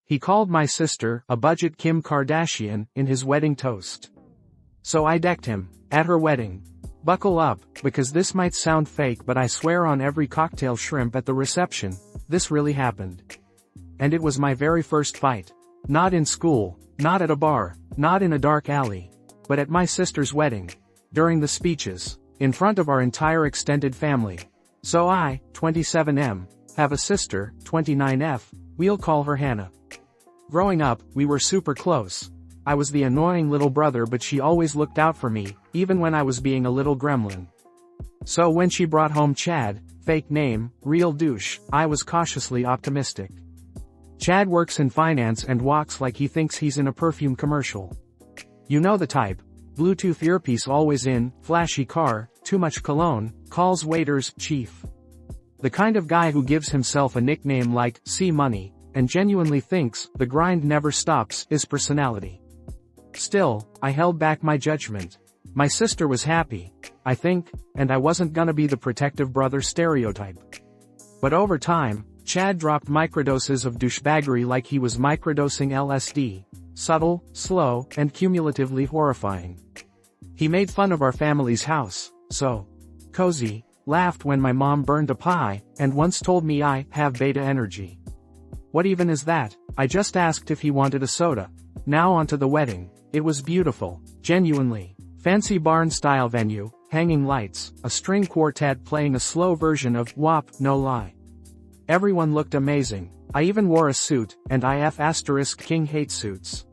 He called my sister a budget Kim Kardashian in his wedding toast. So I decked him at her wedding. Buckle up, because this might sound fake, but I swear on every cocktail shrimp at the reception, this really happened. And it was my very first fight. Not in school, not at a bar, not in a dark alley, but at my sister's wedding. During the speeches, in front of our entire extended family. So I, 27M, have a sister, 29F, we'll call her Hannah. Growing up, we were super close. I was the annoying little brother, but she always looked out for me, even when I was being a little gremlin. So when she brought home Chad, fake name, real douche, I was cautiously optimistic. Chad works in finance and walks like he thinks he's in a perfume commercial. You know the type. Bluetooth earpiece always in, flashy car, too much cologne, calls waiters chief. The kind of guy who gives himself a nickname like C Money, and genuinely thinks the grind never stops is personality. Still, I held back my judgment. My sister was happy, I think, and I wasn't gonna be the protective brother stereotype. But over time, Chad dropped microdoses of douchebaggery like he was microdosing LSD, subtle, slow, and cumulatively horrifying. He made fun of our family's house, so cozy, laughed when my mom burned a pie, and once told me I have beta energy. What even is that? I just asked if he wanted a soda. Now onto the wedding. It was beautiful, genuinely. Fancy barn-style venue, hanging lights, a string quartet playing a slow version of WAP, No Lie. Everyone looked amazing. I even wore a suit, and King hate suits.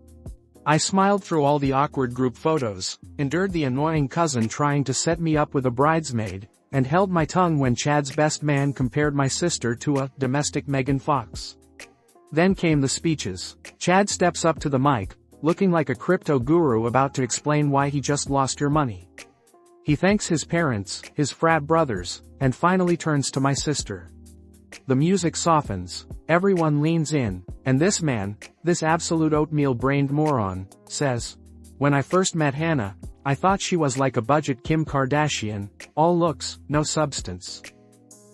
I smiled through all the awkward group photos, endured the annoying cousin trying to set me up with a bridesmaid, and held my tongue when Chad's best man compared my sister to a domestic Megan Fox. Then came the speeches. Chad steps up to the mic, looking like a crypto guru about to explain why he just lost your money. He thanks his parents, his frat brothers, and finally turns to my sister. The music softens, everyone leans in, and this man, this absolute oatmeal-brained moron, says, "When I first met Hannah, I thought she was like a budget Kim Kardashian, all looks, no substance.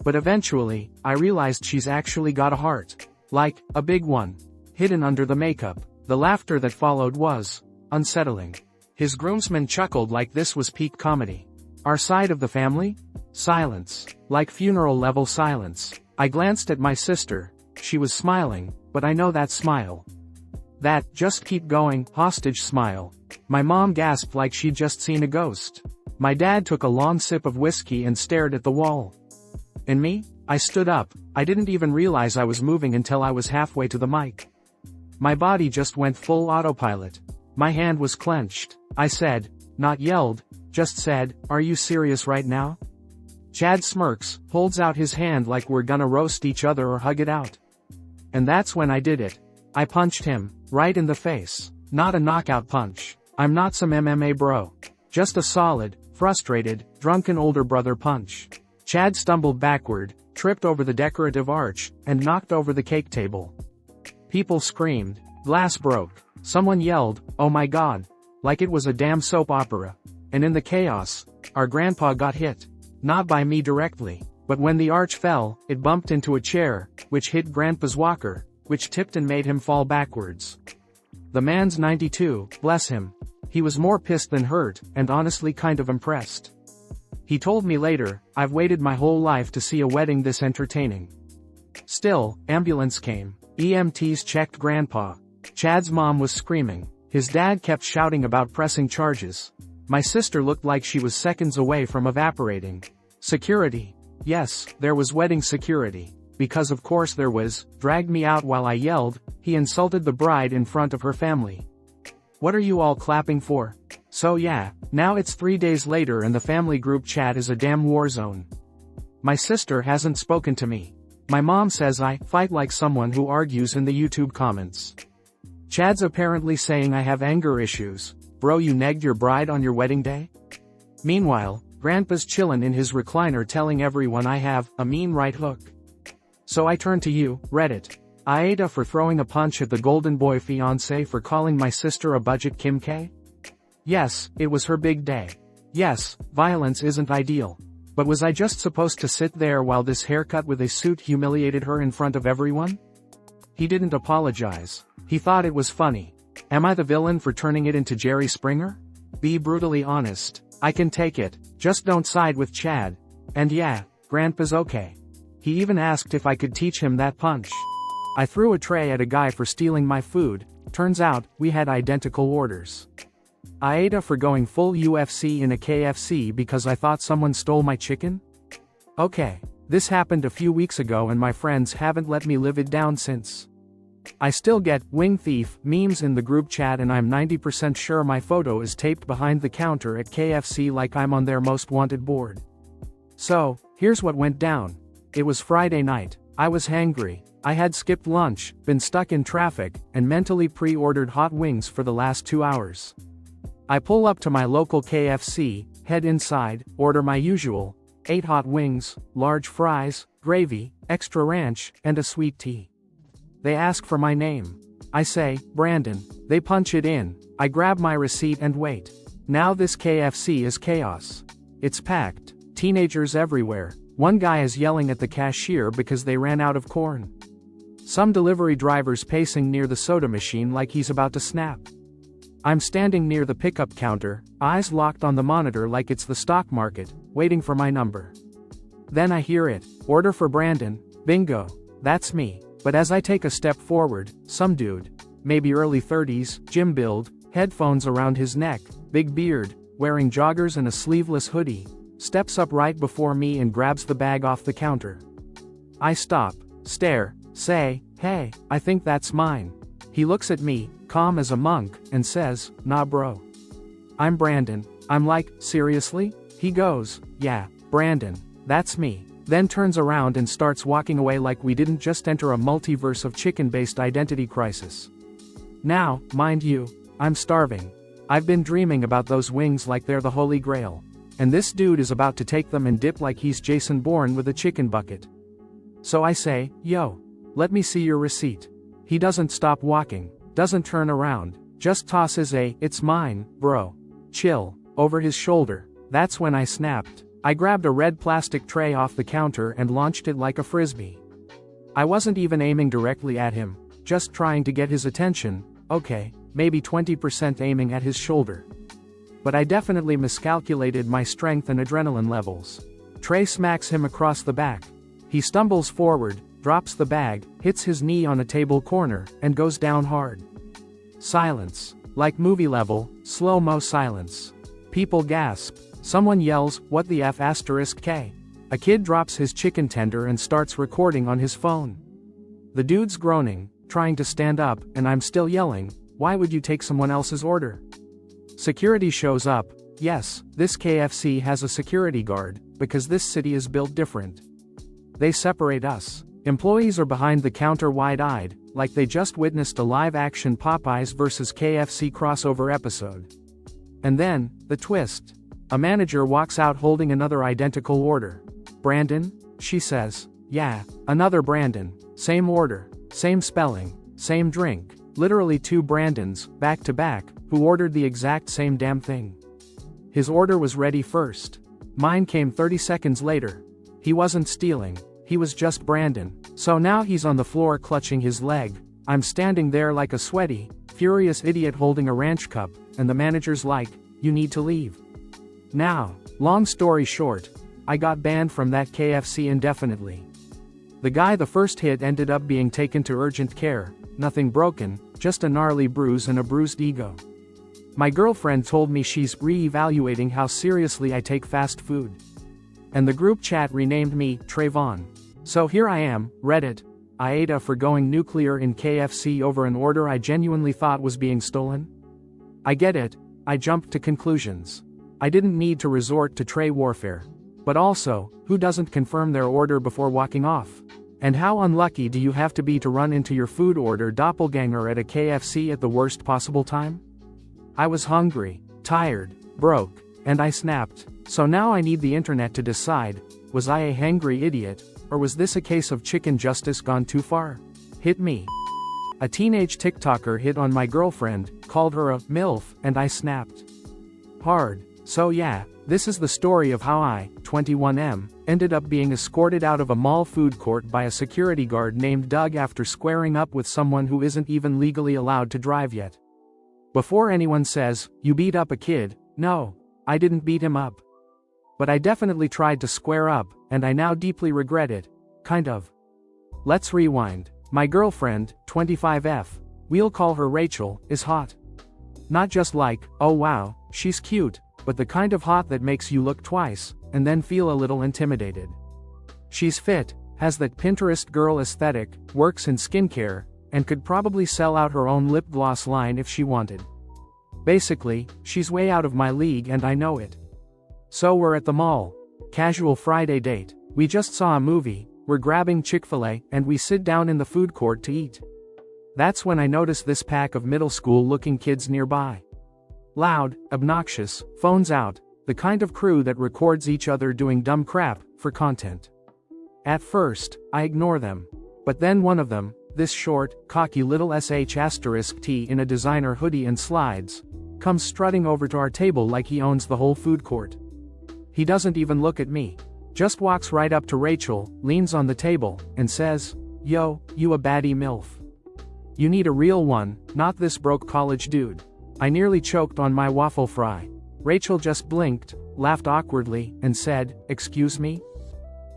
But eventually, I realized she's actually got a heart. Like, a big one. Hidden under the makeup." The laughter that followed was unsettling. His groomsmen chuckled like this was peak comedy. Our side of the family? Silence. Like funeral-level silence. I glanced at my sister. She was smiling, but I know that smile. That, just keep going, hostage smile. My mom gasped like she'd just seen a ghost. My dad took a long sip of whiskey and stared at the wall. And me? I stood up. I didn't even realize I was moving until I was halfway to the mic. My body just went full autopilot. My hand was clenched. I said, not yelled, just said, "Are you serious right now?" Chad smirks, holds out his hand like we're gonna roast each other or hug it out. And that's when I did it. I punched him, right in the face. Not a knockout punch. I'm not some MMA bro. Just a solid, frustrated, drunken older brother punch. Chad stumbled backward, tripped over the decorative arch, and knocked over the cake table. People screamed, glass broke, someone yelled, "Oh my God," like it was a damn soap opera. And in the chaos, our grandpa got hit. Not by me directly, but when the arch fell, it bumped into a chair, which hit Grandpa's walker, which tipped and made him fall backwards. The man's 92, bless him. He was more pissed than hurt, and honestly kind of impressed. He told me later, "I've waited my whole life to see a wedding this entertaining." Still, ambulance came. EMTs checked Grandpa. Chad's mom was screaming. His dad kept shouting about pressing charges. My sister looked like she was seconds away from evaporating. Security. Yes, there was wedding security. Because of course there was, dragged me out while I yelled, "He insulted the bride in front of her family." What are you all clapping for? So yeah, now it's 3 days later and the family group chat is a damn war zone. My sister hasn't spoken to me. My mom says I fight like someone who argues in the YouTube comments. Chad's apparently saying I have anger issues. Bro, you negged your bride on your wedding day? Meanwhile, Grandpa's chillin' in his recliner telling everyone I have a mean right hook. So I turn to you, Reddit. Aita for throwing a punch at the golden boy fiancé for calling my sister a budget Kim K? Yes, it was her big day. Yes, violence isn't ideal. But was I just supposed to sit there while this haircut with a suit humiliated her in front of everyone? He didn't apologize. He thought it was funny. Am I the villain for turning it into Jerry Springer? Be brutally honest. I can take it, just don't side with Chad. And yeah, Grandpa's okay. He even asked if I could teach him that punch. I threw a tray at a guy for stealing my food. Turns out, we had identical orders. Aita for going full UFC in a KFC because I thought someone stole my chicken? Okay, this happened a few weeks ago and my friends haven't let me live it down since. I still get wing thief memes in the group chat and I'm 90% sure my photo is taped behind the counter at KFC like I'm on their most wanted board. So, here's what went down. It was Friday night. I was hangry. I had skipped lunch, been stuck in traffic, and mentally pre-ordered hot wings for the last 2 hours. I pull up to my local KFC, head inside, order my usual, 8 hot wings, large fries, gravy, extra ranch, and a sweet tea. They ask for my name. I say, Brandon. They punch it in. I grab my receipt and wait. Now this KFC is chaos. It's packed. Teenagers everywhere. One guy is yelling at the cashier because they ran out of corn. Some delivery drivers pacing near the soda machine like he's about to snap. I'm standing near the pickup counter, eyes locked on the monitor like it's the stock market, waiting for my number. Then I hear it. Order for Brandon. Bingo. That's me. But as I take a step forward, some dude, maybe early 30s, gym build, headphones around his neck, big beard, wearing joggers and a sleeveless hoodie, steps up right before me and grabs the bag off the counter. I stop, stare, say, hey, I think that's mine. He looks at me, calm as a monk, and says, nah bro. I'm Brandon. I'm like, seriously? He goes, yeah, Brandon, that's me. Then turns around and starts walking away like we didn't just enter a multiverse of chicken-based identity crisis. Now, mind you, I'm starving. I've been dreaming about those wings like they're the holy grail. And this dude is about to take them and dip like he's Jason Bourne with a chicken bucket. So I say, yo, let me see your receipt. He doesn't stop walking, doesn't turn around, just tosses a, it's mine, bro. Chill, over his shoulder. That's when I snapped. I grabbed a red plastic tray off the counter and launched it like a frisbee. I wasn't even aiming directly at him, just trying to get his attention, okay, maybe 20% aiming at his shoulder. But I definitely miscalculated my strength and adrenaline levels. Tray smacks him across the back. He stumbles forward, drops the bag, hits his knee on a table corner, and goes down hard. Silence. Like movie level, slow-mo silence. People gasp. Someone yells, what the F asterisk K? A kid drops his chicken tender and starts recording on his phone. The dude's groaning, trying to stand up, and I'm still yelling, why would you take someone else's order? Security shows up. Yes, this KFC has a security guard, because this city is built different. They separate us. Employees are behind the counter wide-eyed, like they just witnessed a live-action Popeyes vs. KFC crossover episode. And then, the twist. A manager walks out holding another identical order. Brandon? She says. Yeah, another Brandon. Same order, same spelling, same drink. Literally 2 Brandons, back to back, who ordered the exact same damn thing. His order was ready first. Mine came 30 seconds later. He wasn't stealing. He was just Brandon. So now he's on the floor clutching his leg. I'm standing there like a sweaty, furious idiot holding a ranch cup, and the manager's like, you need to leave. Now, long story short, I got banned from that KFC indefinitely. The guy the first hit ended up being taken to urgent care, nothing broken, just a gnarly bruise and a bruised ego. My girlfriend told me she's re-evaluating how seriously I take fast food. And the group chat renamed me Trayvon. So here I am, Reddit, Aita for going nuclear in KFC over an order I genuinely thought was being stolen. I get it, I jumped to conclusions. I didn't need to resort to tray warfare. But also, who doesn't confirm their order before walking off? And how unlucky do you have to be to run into your food order doppelganger at a KFC at the worst possible time? I was hungry, tired, broke, and I snapped. So now I need the internet to decide, was I a hangry idiot, or was this a case of chicken justice gone too far? Hit me. A teenage TikToker hit on my girlfriend, called her a Milf, and I snapped hard. So yeah, this is the story of how I, 21M, ended up being escorted out of a mall food court by a security guard named Doug after squaring up with someone who isn't even legally allowed to drive yet. Before anyone says, "You beat up a kid," no, I didn't beat him up. But I definitely tried to square up, and I now deeply regret it. Kind of. Let's rewind. My girlfriend, 25F, we'll call her Rachel, is hot. Not just like, oh wow, she's cute, but the kind of hot that makes you look twice, and then feel a little intimidated. She's fit, has that Pinterest girl aesthetic, works in skincare, and could probably sell out her own lip gloss line if she wanted. Basically, she's way out of my league and I know it. So we're at the mall. Casual Friday date. We just saw a movie, we're grabbing Chick-fil-A, and we sit down in the food court to eat. That's when I notice this pack of middle school looking kids nearby. Loud, obnoxious, phones out, the kind of crew that records each other doing dumb crap, for content. At first, I ignore them. But then one of them, this short, cocky little sh*T in a designer hoodie and slides, comes strutting over to our table like he owns the whole food court. He doesn't even look at me. Just walks right up to Rachel, leans on the table, and says, "Yo, you a baddie Milf. You need a real one, not this broke college dude." I nearly choked on my waffle fry. Rachel just blinked, laughed awkwardly, and said, "Excuse me?"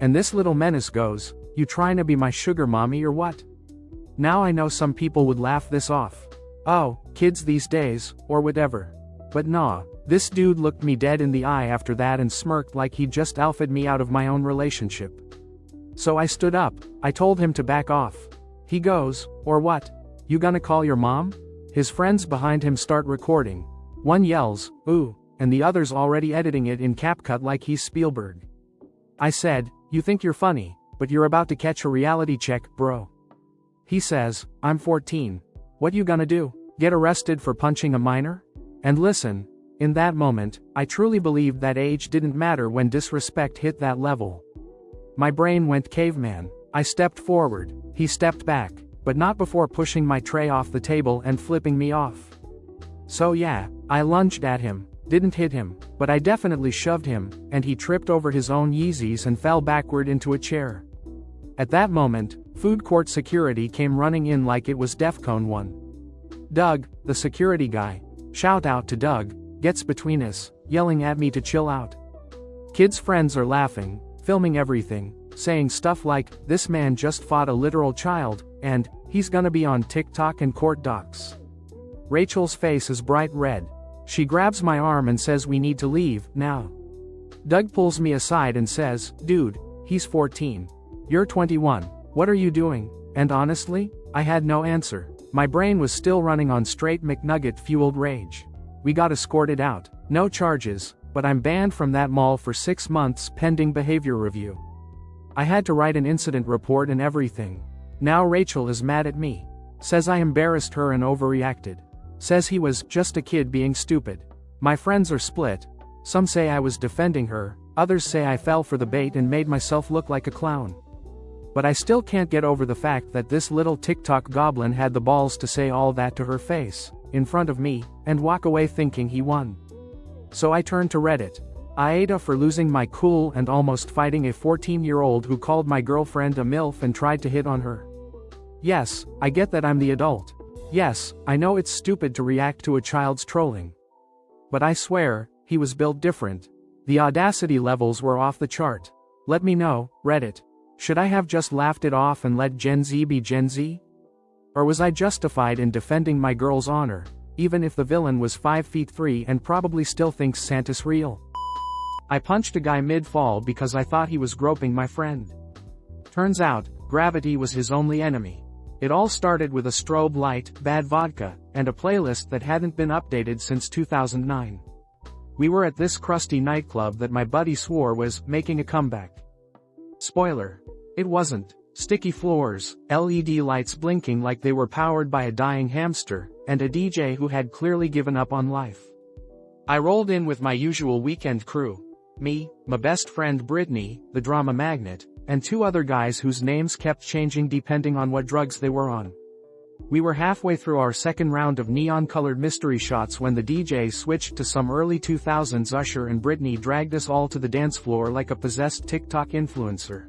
And this little menace goes, "You trying to be my sugar mommy or what?" Now I know some people would laugh this off. Oh, kids these days, or whatever. But nah, this dude looked me dead in the eye after that and smirked like he'd just alphaed me out of my own relationship. So I stood up, I told him to back off. He goes, "Or what? You gonna call your mom?" His friends behind him start recording. One yells, "Ooh," and the other's already editing it in CapCut like he's Spielberg. I said, "You think you're funny, but you're about to catch a reality check, bro." He says, "I'm 14. What you gonna do? Get arrested for punching a minor?" And listen, in that moment, I truly believed that age didn't matter when disrespect hit that level. My brain went caveman. I stepped forward, he stepped back, but not before pushing my tray off the table and flipping me off. So yeah, I lunged at him, didn't hit him, but I definitely shoved him, and he tripped over his own Yeezys and fell backward into a chair. At that moment, food court security came running in like it was DEFCON 1. Doug, the security guy, shout out to Doug, gets between us, yelling at me to chill out. Kids' friends are laughing, filming everything, saying stuff like, "This man just fought a literal child," and, "He's gonna be on TikTok and court docs." Rachel's face is bright red. She grabs my arm and says we need to leave, now. Doug pulls me aside and says, "Dude, he's 14. You're 21. What are you doing?" And honestly, I had no answer. My brain was still running on straight McNugget-fueled rage. We got escorted out. No charges, but I'm banned from that mall for 6 months pending behavior review. I had to write an incident report and everything. Now Rachel is mad at me. Says I embarrassed her and overreacted. Says he was just a kid being stupid. My friends are split. Some say I was defending her, others say I fell for the bait and made myself look like a clown. But I still can't get over the fact that this little TikTok goblin had the balls to say all that to her face, in front of me, and walk away thinking he won. So I turned to Reddit. Aita for losing my cool and almost fighting a 14-year-old who called my girlfriend a Milf and tried to hit on her. Yes, I get that I'm the adult. Yes, I know it's stupid to react to a child's trolling. But I swear, he was built different. The audacity levels were off the chart. Let me know, Reddit. Should I have just laughed it off and let Gen Z be Gen Z? Or was I justified in defending my girl's honor, even if the villain was 5'3" and probably still thinks Santa's real? I punched a guy mid-fall because I thought he was groping my friend. Turns out, gravity was his only enemy. It all started with a strobe light, bad vodka, and a playlist that hadn't been updated since 2009. We were at this crusty nightclub that my buddy swore was making a comeback. Spoiler. It wasn't. Sticky floors, LED lights blinking like they were powered by a dying hamster, and a DJ who had clearly given up on life. I rolled in with my usual weekend crew. Me, my best friend Brittany, the drama magnet, and 2 other guys whose names kept changing depending on what drugs they were on. We were halfway through our second round of neon-colored mystery shots when the DJ switched to some early 2000s Usher and Britney dragged us all to the dance floor like a possessed TikTok influencer.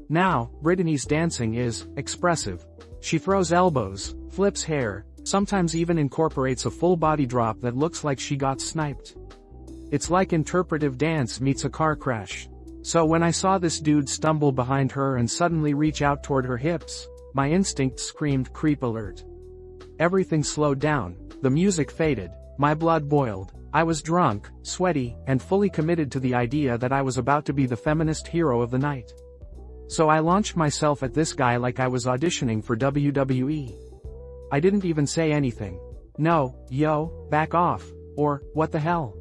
Now, Britney's dancing is expressive. She throws elbows, flips hair, sometimes even incorporates a full body drop that looks like she got sniped. It's like interpretive dance meets a car crash. So when I saw this dude stumble behind her and suddenly reach out toward her hips, my instinct screamed creep alert. Everything slowed down, the music faded, my blood boiled, I was drunk, sweaty, and fully committed to the idea that I was about to be the feminist hero of the night. So I launched myself at this guy like I was auditioning for WWE. I didn't even say anything. No, yo, back off, or, what the hell?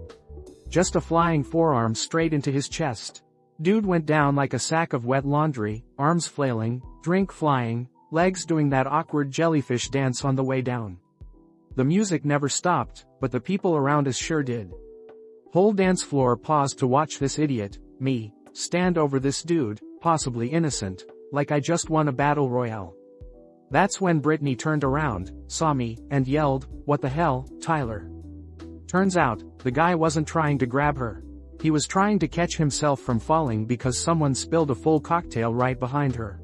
Just a flying forearm straight into his chest. Dude went down like a sack of wet laundry, arms flailing, drink flying, legs doing that awkward jellyfish dance on the way down. The music never stopped, but the people around us sure did. Whole dance floor paused to watch this idiot, me, stand over this dude, possibly innocent, like I just won a battle royale. That's when Britney turned around, saw me, and yelled, "What the hell, Tyler?" Turns out, the guy wasn't trying to grab her. He was trying to catch himself from falling because someone spilled a full cocktail right behind her.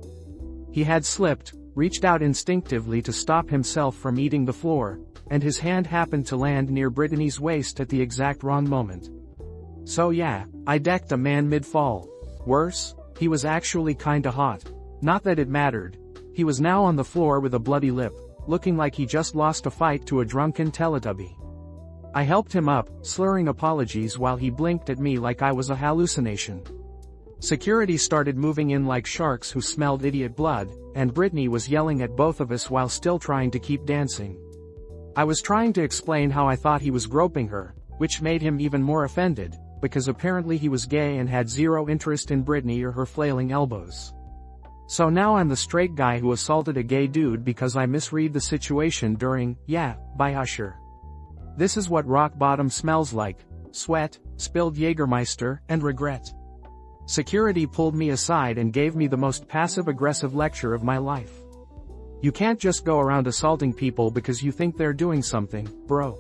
He had slipped, reached out instinctively to stop himself from eating the floor, and his hand happened to land near Britney's waist at the exact wrong moment. So yeah, I decked a man mid-fall. Worse, he was actually kinda hot. Not that it mattered. He was now on the floor with a bloody lip, looking like he just lost a fight to a drunken Teletubby. I helped him up, slurring apologies while he blinked at me like I was a hallucination. Security started moving in like sharks who smelled idiot blood, and Britney was yelling at both of us while still trying to keep dancing. I was trying to explain how I thought he was groping her, which made him even more offended, because apparently he was gay and had zero interest in Britney or her flailing elbows. So now I'm the straight guy who assaulted a gay dude because I misread the situation during "Yeah" by Usher. This is what rock bottom smells like: sweat, spilled Jägermeister, and regret. Security pulled me aside and gave me the most passive-aggressive lecture of my life. You can't just go around assaulting people because you think they're doing something, bro.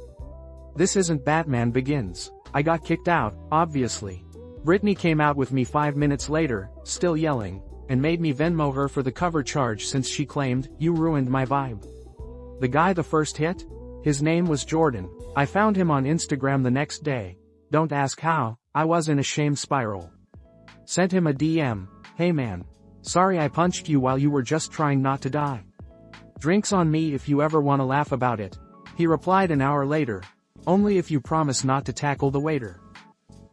This isn't Batman Begins. I got kicked out, obviously. Britney came out with me 5 minutes later, still yelling, and made me Venmo her for the cover charge since she claimed, "You ruined my vibe." The guy the first hit? His name was Jordan. I found him on Instagram the next day. Don't ask how, I was in a shame spiral. Sent him a DM, "Hey man. Sorry I punched you while you were just trying not to die. Drinks on me if you ever wanna laugh about it." He replied an hour later, "Only if you promise not to tackle the waiter."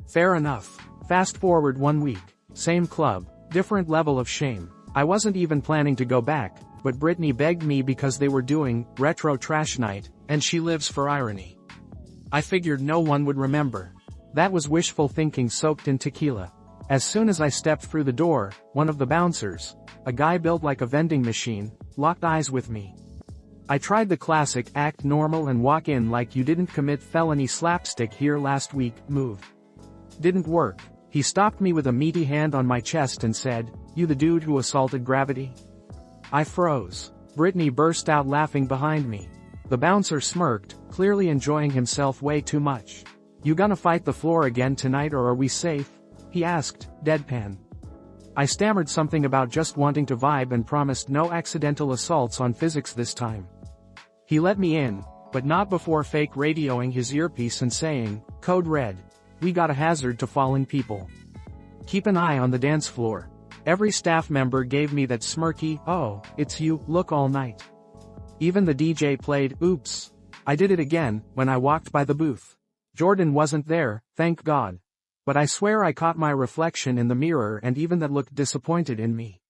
Fair enough. Fast forward 1 week. Same club, different level of shame. I wasn't even planning to go back, but Britney begged me because they were doing retro trash night, and she lives for irony. I figured no one would remember. That was wishful thinking soaked in tequila. As soon as I stepped through the door, one of the bouncers, a guy built like a vending machine, locked eyes with me. I tried the classic act normal and walk in like you didn't commit felony slapstick here last week move. Didn't work. He stopped me with a meaty hand on my chest and said, "You the dude who assaulted Gravity?" I froze. Britney burst out laughing behind me. The bouncer smirked, clearly enjoying himself way too much. "You gonna fight the floor again tonight or are we safe?" he asked, deadpan. I stammered something about just wanting to vibe and promised no accidental assaults on physics this time. He let me in, but not before fake radioing his earpiece and saying, "Code Red. We got a hazard to falling people. Keep an eye on the dance floor." Every staff member gave me that smirky, "Oh, it's you" look all night. Even the DJ played "Oops." I did it again, when I walked by the booth. Jordan wasn't there, thank God. But I swear I caught my reflection in the mirror and even that looked disappointed in me.